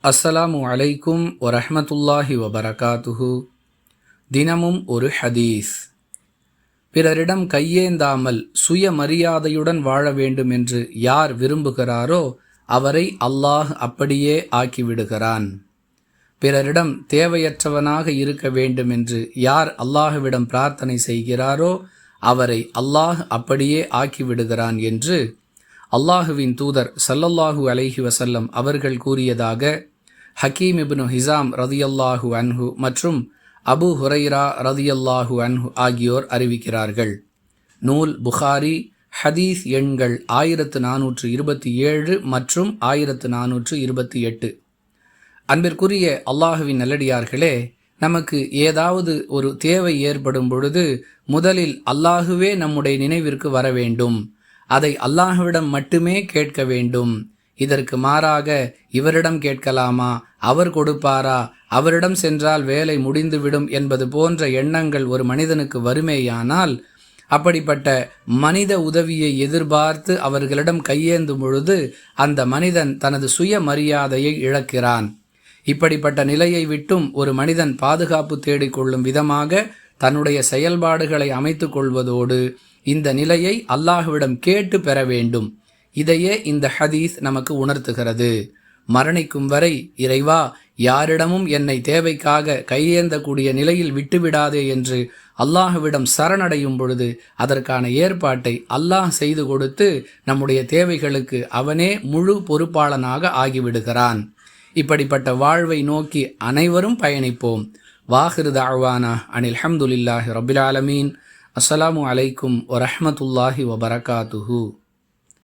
அஸ்ஸலாமு அலைக்கும் வரஹ்மத்துல்லாஹி வபரகாத்துஹு. தினமும் ஒரு ஹதீஸ். பிறரிடம் கையேந்தாமல் சுயமரியாதையுடன் வாழ வேண்டும் என்று யார் விரும்புகிறாரோ அவரை அல்லாஹ் அப்படியே ஆக்கிவிடுகிறான். பிறரிடம் தேவையற்றவனாக இருக்க வேண்டும் என்று யார் அல்லாஹ்விடம் பிரார்த்தனை செய்கிறாரோ அவரை அல்லாஹ் அப்படியே ஆக்கிவிடுகிறான் என்று அல்லாஹுவின் தூதர் ஸல்லல்லாஹு அலைஹி வஸல்லம் அவர்கள் கூறியதாக ஹக்கீம் இப்னு ஹிஸாம் ரதியல்லாஹு அன்ஹு மற்றும் அபு ஹுரைரா ரதியல்லாஹு அன்ஹு ஆகியோர் அறிவிக்கிறார்கள். நூல் புகாரி, ஹதீஸ் எண்கள் 1427 மற்றும் 1428. அன்பிற்குரிய அல்லாஹுவின் நல்லடியார்களே, நமக்கு ஏதாவது ஒரு தேவை ஏற்படும் பொழுது முதலில் அல்லாஹுவே நம்முடைய நினைவிற்கு வர வேண்டும். அதை அல்லாஹ்விடம் மட்டுமே கேட்க வேண்டும். இதற்கு மாறாக இவரிடம் கேட்கலாமா, அவர் கொடுப்பாரா, அவரிடம் சென்றால் வேலை முடிந்துவிடும் என்பது போன்ற எண்ணங்கள் ஒரு மனிதனுக்கு வருமேயானால் அப்படிப்பட்ட மனித உதவியை எதிர்பார்த்து அவர்களிடம் கையேந்தும் பொழுது அந்த மனிதன் தனது சுயமரியாதையை இழக்கிறான். இப்படிப்பட்ட நிலையை விட்டும் ஒரு மனிதன் பாதுகாப்பு தேடிக்கொள்ளும் விதமாக தன்னுடைய செயல்பாடுகளை அமைத்து கொள்வதோடு இந்த நிலையை அல்லாஹ்விடம் கேட்டு பெற வேண்டும். இதையே இந்த ஹதீஸ் நமக்கு உணர்த்துகிறது. மரணிக்கும் வரை இறைவா, யாரிடமும் என்னை தேவைக்காக கையேந்தக்கூடிய நிலையில் விட்டுவிடாதே என்று அல்லாஹ்விடம் சரணடையும் பொழுது அதற்கான ஏற்பாட்டை அல்லாஹ் செய்து கொடுத்து நம்முடைய தேவைகளுக்கு அவனே முழு பொறுப்பாளனாக ஆகிவிடுகிறான். இப்படிப்பட்ட வாழ்வை நோக்கி அனைவரும் பயணிப்போம். வாஹிரு தஅவானா அனில் ஹம்துலில்லாஹி ரப்பில் ஆலமீன். அஸ்ஸலாமு அலைக்கும் வரஹ்மத்துல்லாஹி வபரகாத்துஹு.